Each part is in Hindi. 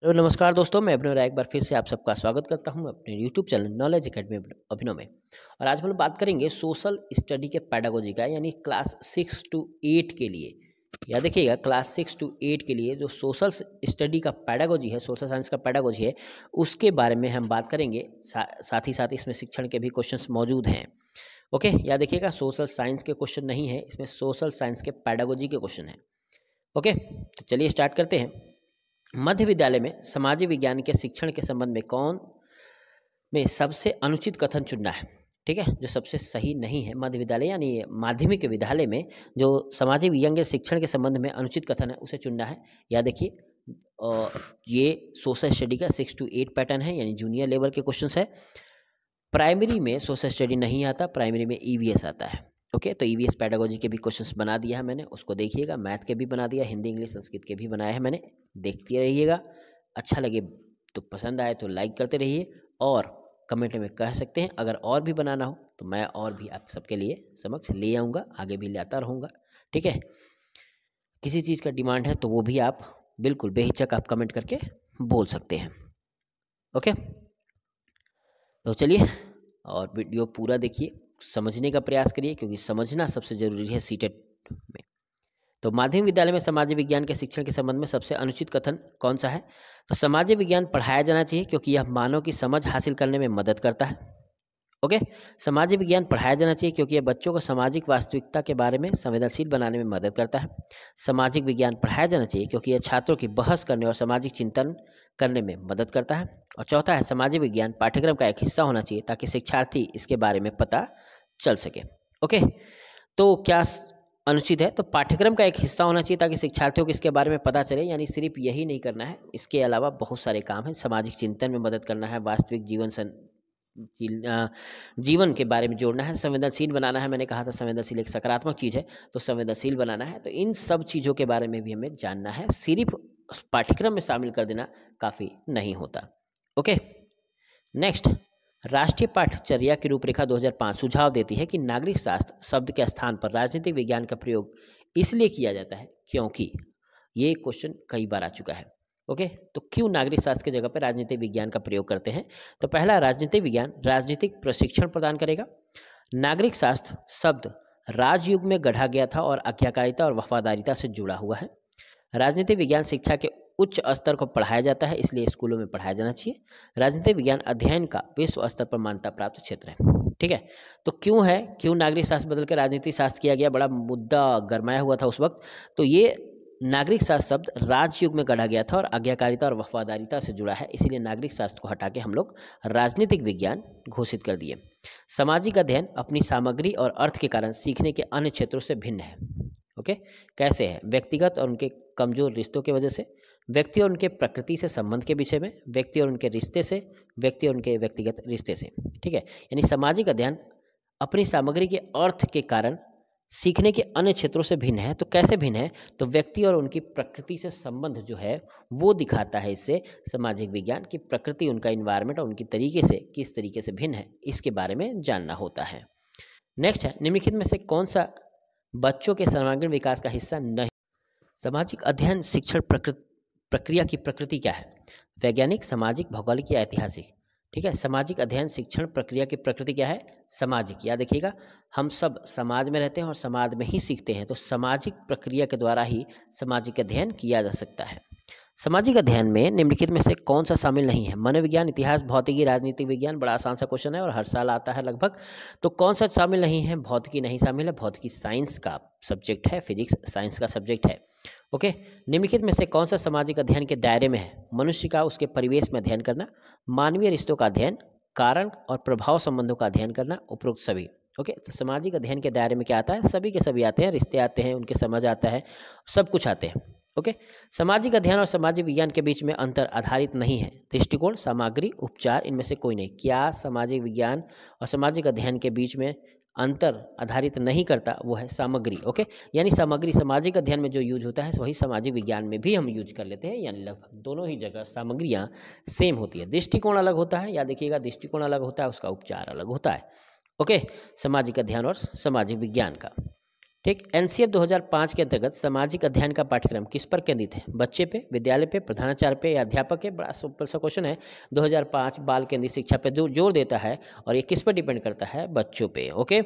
हेलो नमस्कार दोस्तों, मैं अभिनव राय एक बार फिर से आप सबका स्वागत करता हूं अपने यूट्यूब चैनल नॉलेज एकेडमी अभिनव में। और आज हम लोग बात करेंगे सोशल स्टडी के पैडागोजी का, यानी क्लास 6 टू 8 के लिए। याद देखिएगा, क्लास 6 टू 8 के लिए जो सोशल स्टडी का पैडागोजी है, सोशल साइंस का पैडागोजी है, उसके बारे में हम बात करेंगे। साथ ही साथ इसमें शिक्षण के भी क्वेश्चंस मौजूद हैं। ओके, याद देखिएगा, सोशल साइंस के क्वेश्चन नहीं है इसमें, सोशल साइंस के पैडागोजी के क्वेश्चन हैं। ओके, तो चलिए स्टार्ट करते हैं। मध्य विद्यालय में सामाजिक विज्ञान के शिक्षण के संबंध में कौन में सबसे अनुचित कथन चुनना है। ठीक है, जो सबसे सही नहीं है मध्य विद्यालय यानी माध्यमिक विद्यालय में जो सामाजिक विज्ञान के शिक्षण के संबंध में अनुचित कथन है उसे चुनना है। या देखिए, ये सोशल स्टडी का 6 टू 8 पैटर्न है, यानी जूनियर लेवल के क्वेश्चंस है। प्राइमरी में सोशल स्टडी नहीं आता, प्राइमरी में ईवीएस आता है। ओके, तो ईवीएस पैडागोजी के भी क्वेश्चंस बना दिया है मैंने, उसको देखिएगा। मैथ के भी बना दिया, हिंदी इंग्लिश संस्कृत के भी बनाए हैं मैंने, देखते रहिएगा। अच्छा लगे तो, पसंद आए तो लाइक करते रहिए, और कमेंट में कह सकते हैं। अगर और भी बनाना हो तो मैं और भी आप सबके लिए समक्ष ले आऊँगा, आगे भी लाता रहूँगा। ठीक है, किसी चीज़ का डिमांड है तो वो भी आप बिल्कुल बेहिचक आप कमेंट करके बोल सकते हैं। ओके, तो चलिए, और वीडियो पूरा देखिए, समझने का प्रयास करिए, क्योंकि समझना सबसे ज़रूरी है सीटेट में। तो माध्यमिक विद्यालय में सामाजिक विज्ञान के शिक्षण के संबंध में सबसे अनुचित कथन कौन सा है? तो सामाजिक विज्ञान पढ़ाया जाना चाहिए क्योंकि यह मानव की समझ हासिल करने में मदद करता है। ओके, सामाजिक विज्ञान पढ़ाया जाना चाहिए क्योंकि यह बच्चों को सामाजिक वास्तविकता के बारे में संवेदनशील बनाने में मदद करता है। सामाजिक विज्ञान पढ़ाया जाना चाहिए क्योंकि यह छात्रों की बहस करने और सामाजिक चिंतन करने में मदद करता है। और चौथा है, सामाजिक विज्ञान पाठ्यक्रम का एक हिस्सा होना चाहिए ताकि शिक्षार्थी इसके बारे में पता चल सके। ओके, तो क्या अनुचित है? तो पाठ्यक्रम का एक हिस्सा होना चाहिए ताकि शिक्षार्थियों को इसके बारे में पता चले, यानी सिर्फ यही नहीं करना है, इसके अलावा बहुत सारे काम हैं। सामाजिक चिंतन में मदद करना है, वास्तविक जीवन के बारे में जोड़ना है, संवेदनशील बनाना है। मैंने कहा था संवेदनशील एक सकारात्मक चीज़ है, तो संवेदनशील बनाना है। तो इन सब चीज़ों के बारे में भी हमें जानना है, सिर्फ पाठ्यक्रम में शामिल कर देना काफ़ी नहीं होता। ओके, नेक्स्ट, राष्ट्रीय पाठचर्या की रूपरेखा 2005 सुझाव देती है कि नागरिक शास्त्र शब्द के स्थान पर राजनीतिक विज्ञान का प्रयोग इसलिए किया जाता है क्योंकि, ये क्वेश्चन कई बार आ चुका है। ओके, तो क्यों नागरिक शास्त्र की जगह पर राजनीतिक विज्ञान का प्रयोग करते हैं? तो पहला, राजनीतिक विज्ञान राजनीतिक प्रशिक्षण प्रदान करेगा। नागरिक शास्त्र शब्द राजयुग में गढ़ा गया था और आज्ञाकारिता और वफादारिता से जुड़ा हुआ है। राजनीतिक विज्ञान शिक्षा के उच्च स्तर को पढ़ाया जाता है, इसलिए स्कूलों में पढ़ाया जाना चाहिए। राजनीतिक विज्ञान अध्ययन का विश्व स्तर पर मान्यता प्राप्त क्षेत्र है। ठीक है, तो क्यों नागरिक शास्त्र बदल कर राजनीतिक शास्त्र किया गया? बड़ा मुद्दा गरमाया हुआ था उस वक्त। तो ये नागरिक शास्त्र शब्द राजयुग में गढ़ा गया था और आज्ञाकारिता और वफादारिता से जुड़ा है, इसीलिए नागरिक शास्त्र को हटा के हम लोग राजनीतिक विज्ञान घोषित कर दिए। सामाजिक अध्ययन अपनी सामग्री और अर्थ के कारण सीखने के अन्य क्षेत्रों से भिन्न है। ओके, कैसे है? व्यक्तिगत और उनके कमजोर रिश्तों की वजह से, व्यक्ति और उनके प्रकृति से संबंध के विषय में, व्यक्ति और उनके रिश्ते से, व्यक्ति और उनके व्यक्तिगत रिश्ते से। ठीक है, यानी सामाजिक अध्ययन अपनी सामग्री के अर्थ के कारण सीखने के अन्य क्षेत्रों से भिन्न है। तो कैसे भिन्न है? तो व्यक्ति और उनकी प्रकृति से संबंध जो है वो दिखाता है इससे सामाजिक विज्ञान की प्रकृति, उनका इन्वायरमेंट और उनकी तरीके से किस तरीके से भिन्न है, इसके बारे में जानना होता है। नेक्स्ट है, निम्नलिखित में से कौन सा बच्चों के सर्वांगीण विकास का हिस्सा नहीं? सामाजिक अध्ययन शिक्षण प्रक्रिया की प्रकृति क्या है? वैज्ञानिक, सामाजिक, भौगोलिक या ऐतिहासिक? ठीक है, सामाजिक अध्ययन शिक्षण प्रक्रिया की प्रकृति क्या है? सामाजिक। याद देखिएगा, हम सब समाज में रहते हैं और समाज में ही सीखते हैं, तो सामाजिक प्रक्रिया के द्वारा ही सामाजिक अध्ययन किया जा सकता है। सामाजिक अध्ययन में निम्नलिखित में से कौन सा शामिल नहीं है? मनोविज्ञान, इतिहास, भौतिकी, राजनीतिक विज्ञान। बड़ा आसान सा क्वेश्चन है और हर साल आता है लगभग। तो कौन सा शामिल नहीं है? भौतिकी नहीं शामिल है, भौतिकी साइंस का सब्जेक्ट है, फिजिक्स साइंस का सब्जेक्ट है। ओके, निम्नलिखित में से कौन सा सामाजिक अध्ययन के दायरे में है? मनुष्य का उसके परिवेश में अध्ययन करना, मानवीय रिश्तों का अध्ययन, कारण और प्रभाव संबंधों का अध्ययन करना, उपरोक्त सभी। ओके, तो सामाजिक अध्ययन के दायरे में क्या आता है? सभी के सभी आते हैं, रिश्ते आते हैं, उनके समझ आता है, सब कुछ आते हैं। ओके, सामाजिक अध्ययन और सामाजिक विज्ञान के बीच में अंतर आधारित नहीं है। दृष्टिकोण, सामग्री, उपचार, इनमें से कोई नहीं। क्या सामाजिक विज्ञान और सामाजिक अध्ययन के बीच में अंतर आधारित नहीं करता? वो है सामग्री। ओके, यानी सामग्री सामाजिक अध्ययन में जो यूज होता है वही सामाजिक विज्ञान में भी हम यूज कर लेते हैं, यानी लगभग दोनों ही जगह सामग्रियाँ सेम होती है। दृष्टिकोण अलग होता है, याद देखिएगा, दृष्टिकोण अलग होता है, उसका उपचार अलग होता है। ओके, सामाजिक अध्ययन और सामाजिक विज्ञान का। ठीक। एनसीएफ 2005 के अंतर्गत सामाजिक अध्ययन का पाठ्यक्रम किस पर केंद्रित है? बच्चे पे, विद्यालय पे, प्रधानाचार्य पे या अध्यापक पे? बड़ा सिंपल सा क्वेश्चन है। 2005 बाल केंद्रित शिक्षा पे जोर देता है और ये किस पर डिपेंड करता है? बच्चों पे। ओके।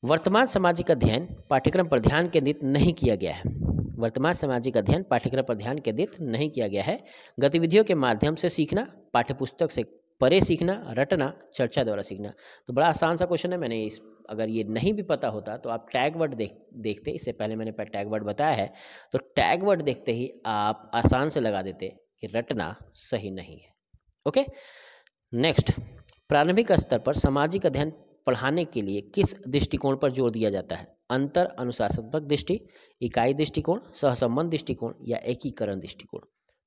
वर्तमान सामाजिक अध्ययन पाठ्यक्रम पर ध्यान केंद्रित नहीं किया गया है। वर्तमान सामाजिक अध्ययन पाठ्यक्रम पर ध्यान केंद्रित नहीं किया गया है। गतिविधियों के माध्यम से सीखना, पाठ्यपुस्तक से परे सीखना, रटना, चर्चा द्वारा सीखना। तो बड़ा आसान सा क्वेश्चन है। मैंने अगर ये नहीं भी पता होता तो आप टैग वर्ड देखते, इससे पहले मैंने टैग वर्ड बताया है, तो टैग वर्ड देखते ही आप आसान से लगा देते कि रटना सही नहीं है। ओके। नेक्स्ट, प्रारंभिक स्तर पर सामाजिक अध्ययन पढ़ाने के लिए किस दृष्टिकोण पर जोर दिया जाता है? अंतर अनुशासनात्मक दृष्टि, इकाई दृष्टिकोण, सहसंबंध दृष्टिकोण या एकीकरण दृष्टिकोण।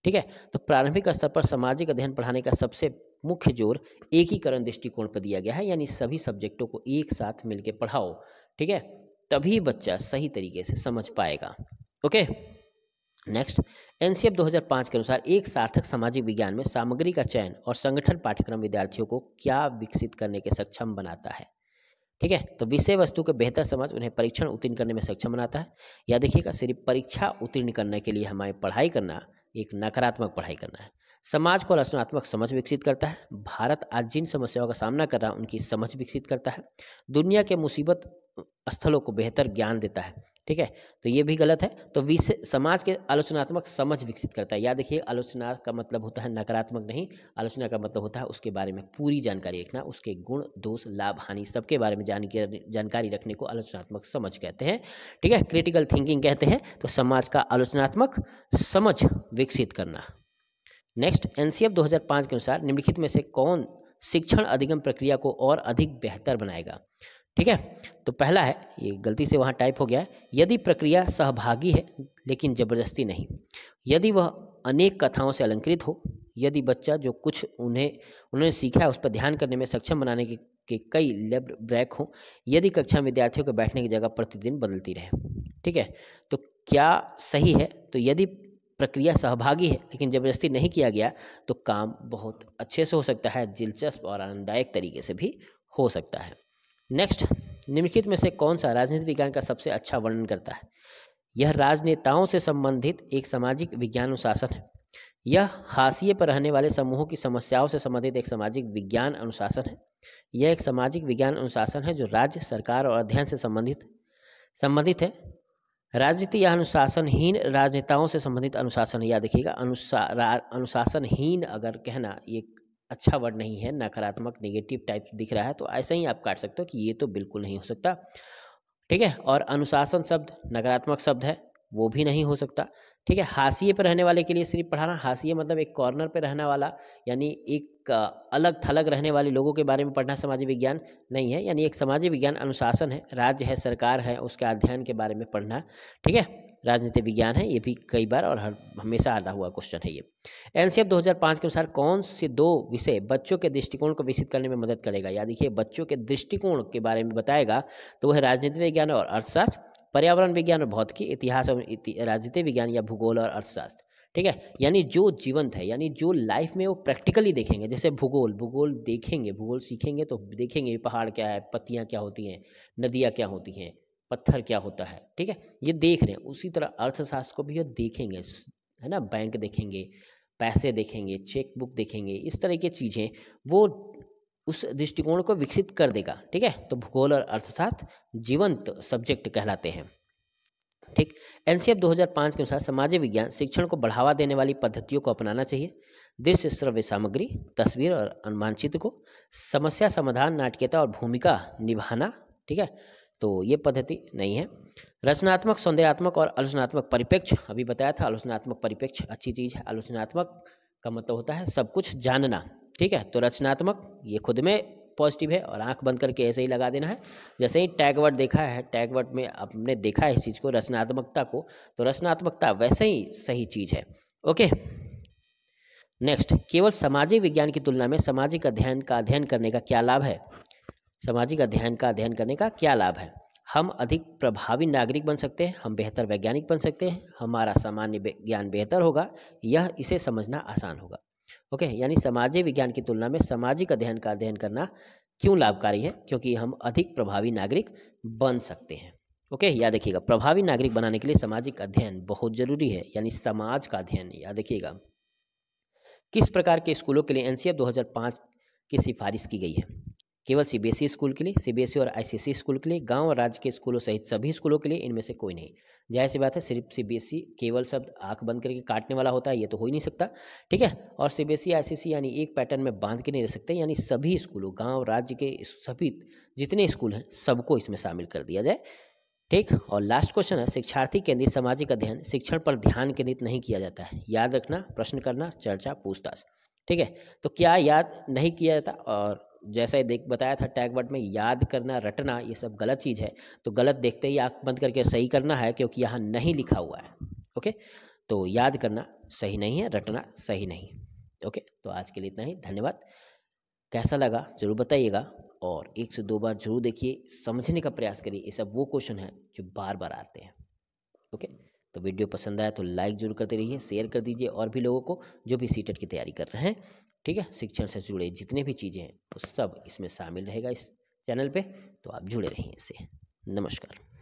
ठीक है। तो प्रारंभिक स्तर पर सामाजिक अध्ययन पढ़ाने का सबसे मुख्य जोर एकीकरण दृष्टिकोण पर दिया गया है, यानी सभी सब्जेक्टों को एक साथ मिलकर पढ़ाओ। ठीक है, तभी बच्चा सही तरीके से समझ पाएगा। ओके। नेक्स्ट, एनसीएफ 2005 के अनुसार एक सार्थक सामाजिक विज्ञान में सामग्री का चयन और संगठन पाठ्यक्रम विद्यार्थियों को क्या विकसित करने के सक्षम बनाता है? ठीक है, तो विषय वस्तु को बेहतर समझ उन्हें परीक्षण उत्तीर्ण करने में सक्षम बनाता है। या देखिएगा, सिर्फ परीक्षा उत्तीर्ण करने के लिए हमारी पढ़ाई करना एक नकारात्मक पढ़ाई करना है। समाज को आलोचनात्मक समझ विकसित करता है। भारत आज जिन समस्याओं का सामना कर रहा है उनकी समझ विकसित करता है। दुनिया के मुसीबत स्थलों को बेहतर ज्ञान देता है। ठीक है, तो ये भी गलत है। तो विषय समाज के आलोचनात्मक समझ विकसित करता है। याद रखिए, आलोचना का मतलब होता है नकारात्मक नहीं, आलोचना का मतलब होता है उसके बारे में पूरी जानकारी रखना, उसके गुण, दोष, लाभ, हानि सबके बारे में जानकारी रखने को आलोचनात्मक समझ कहते हैं। ठीक है, क्रिटिकल थिंकिंग कहते हैं। तो समाज का आलोचनात्मक समझ विकसित करना। नेक्स्ट, एनसीएफ 2005 के अनुसार निम्नलिखित में से कौन शिक्षण अधिगम प्रक्रिया को और अधिक बेहतर बनाएगा? ठीक है, तो पहला है, ये गलती से वहाँ टाइप हो गया है, यदि प्रक्रिया सहभागी है लेकिन जबरदस्ती नहीं, यदि वह अनेक कथाओं से अलंकृत हो, यदि बच्चा जो कुछ उन्होंने सीखा है उस पर ध्यान करने में सक्षम बनाने के कई लेब ब्रेक हों, यदि कक्षा में विद्यार्थियों के बैठने की जगह प्रतिदिन बदलती रहे। ठीक है, तो क्या सही है? तो यदि प्रक्रिया सहभागी है लेकिन जबरदस्ती नहीं किया गया तो काम बहुत अच्छे से हो सकता है, दिलचस्प और आनंददायक तरीके से भी हो सकता है। नेक्स्ट, निम्नलिखित में से कौन सा राजनीति विज्ञान का सबसे अच्छा वर्णन करता है? यह राजनेताओं से संबंधित एक सामाजिक विज्ञान अनुशासन है। यह हाशिए पर रहने वाले समूहों की समस्याओं से संबंधित एक सामाजिक विज्ञान अनुशासन है। यह एक सामाजिक विज्ञान अनुशासन है जो राज्य, सरकार और अध्ययन से संबंधित है। राजनीति या अनुशासनहीन राजनेताओं से संबंधित अनुशासन है। याद रखिएगा, अनुशासनहीन अगर कहना ये अच्छा वर्ड नहीं है, नकारात्मक नेगेटिव टाइप दिख रहा है तो ऐसा ही आप काट सकते हो कि ये तो बिल्कुल नहीं हो सकता। ठीक है, और अनुशासन शब्द नकारात्मक शब्द है, वो भी नहीं हो सकता। ठीक है, हाशिए पर रहने वाले के लिए सिर्फ पढ़ाना, हाशिए मतलब एक कॉर्नर पे रहने वाला, यानी एक अलग थलग रहने वाले लोगों के बारे में पढ़ना सामाजिक विज्ञान नहीं है, यानी एक सामाजिक विज्ञान अनुशासन है, राज्य है, सरकार है, उसके अध्ययन के बारे में पढ़ना। ठीक है, राजनीति विज्ञान है, ये भी कई बार और हमेशा आता हुआ क्वेश्चन है ये। एनसीएफ 2005 के अनुसार कौन से दो विषय बच्चों के दृष्टिकोण को विकसित करने में मदद करेगा? याद देखिए, बच्चों के दृष्टिकोण के बारे में बताएगा तो वह राजनीति विज्ञान और अर्थशास्त्र, पर्यावरण विज्ञान और भौतिकी, इतिहास और राजनीति विज्ञान या भूगोल और अर्थशास्त्र। ठीक है, यानी जो जीवंत है, यानी जो लाइफ में वो प्रैक्टिकली देखेंगे। जैसे भूगोल देखेंगे, भूगोल सीखेंगे तो देखेंगे पहाड़ क्या है, पत्तियाँ क्या होती हैं, नदियाँ क्या होती हैं, पत्थर क्या होता है। ठीक है, ये देख रहे हैं। उसी तरह अर्थशास्त्र को भी ये देखेंगे, है ना, बैंक देखेंगे, पैसे देखेंगे, चेक बुक देखेंगे, इस तरह की चीज़ें वो उस दृष्टिकोण को विकसित कर देगा। ठीक है, तो भूगोल और अर्थशास्त्र जीवंत सब्जेक्ट कहलाते हैं। ठीक, एनसीएफ 2005 के अनुसार सामाजिक विज्ञान शिक्षण को बढ़ावा देने वाली पद्धतियों को अपनाना चाहिए। दृश्य श्रव्य सामग्री, तस्वीर और अनुमानचित्र को, समस्या समाधान, नाटकीयता और भूमिका निभाना। ठीक है, तो ये पद्धति नहीं है। रचनात्मक, सौंदर्यात्मक और आलोचनात्मक परिप्रेक्ष्य, अभी बताया था आलोचनात्मक परिप्रेक्ष्य अच्छी चीज़ है। आलोचनात्मक का मतलब होता है सब कुछ जानना। ठीक है, तो रचनात्मक ये खुद में पॉजिटिव है और आंख बंद करके ऐसे ही लगा देना है। जैसे ही टैग वर्ड देखा है, टैग वर्ड में आपने देखा है इस चीज़ को, रचनात्मकता को, तो रचनात्मकता वैसे ही सही चीज़ है। ओके। नेक्स्ट, केवल सामाजिक विज्ञान की तुलना में सामाजिक अध्ययन का अध्ययन करने का क्या लाभ है? सामाजिक अध्ययन का अध्ययन करने का क्या लाभ है? हम अधिक प्रभावी नागरिक बन सकते हैं, हम बेहतर वैज्ञानिक बन सकते हैं, हमारा सामान्य ज्ञान बेहतर होगा, यह इसे समझना आसान होगा। ओके, यानी सामाजिक विज्ञान की तुलना में सामाजिक अध्ययन का अध्ययन करना क्यों लाभकारी है? क्योंकि हम अधिक प्रभावी नागरिक बन सकते हैं। ओके, याद रखिएगा प्रभावी नागरिक बनाने के लिए सामाजिक अध्ययन बहुत जरूरी है, यानी समाज का अध्ययन। याद रखिएगा किस प्रकार के स्कूलों के लिए एनसीएफ 2005 की सिफारिश की गई है? केवल सीबीएसई स्कूल के लिए, सीबीएसई और आईसीएसई स्कूल के लिए, गांव और राज्य के स्कूलों सहित सभी स्कूलों के लिए, इनमें से कोई नहीं। जाहिर सी बात है, सिर्फ सीबीएसई केवल शब्द आंख बंद करके काटने वाला होता है, ये तो हो ही नहीं सकता। ठीक है, और सीबीएसई आईसीएसई यानी एक पैटर्न में बांध के नहीं रह सकते, यानी सभी स्कूलों, गाँव राज्य के सभी जितने स्कूल हैं सबको इसमें शामिल कर दिया जाए। ठीक, और लास्ट क्वेश्चन है शिक्षार्थी केंद्रित सामाजिक अध्ययन शिक्षण पर ध्यान केंद्रित नहीं किया जाता है। याद रखना, प्रश्न करना, चर्चा, पूछताछ। ठीक है, तो क्या याद नहीं किया जाता? और जैसा ही बताया था टैग वर्ड में, याद करना, रटना, ये सब गलत चीज़ है। तो गलत देखते ही आँख बंद करके सही करना है, क्योंकि यहाँ नहीं लिखा हुआ है। ओके, तो याद करना सही नहीं है, रटना सही नहीं। ओके, तो आज के लिए इतना ही, धन्यवाद। कैसा लगा जरूर बताइएगा, और 1 से 2 बार जरूर देखिए, समझने का प्रयास करिए। ये सब वो क्वेश्चन हैं जो बार बार आते हैं। ओके, तो वीडियो पसंद आया तो लाइक जरूर करते रहिए, शेयर कर दीजिए और भी लोगों को जो भी सीटेट की तैयारी कर रहे हैं। ठीक है, शिक्षण से जुड़े जितने भी चीज़ें हैं वो सब इसमें शामिल रहेगा इस चैनल पे, तो आप जुड़े रहिए इससे। नमस्कार।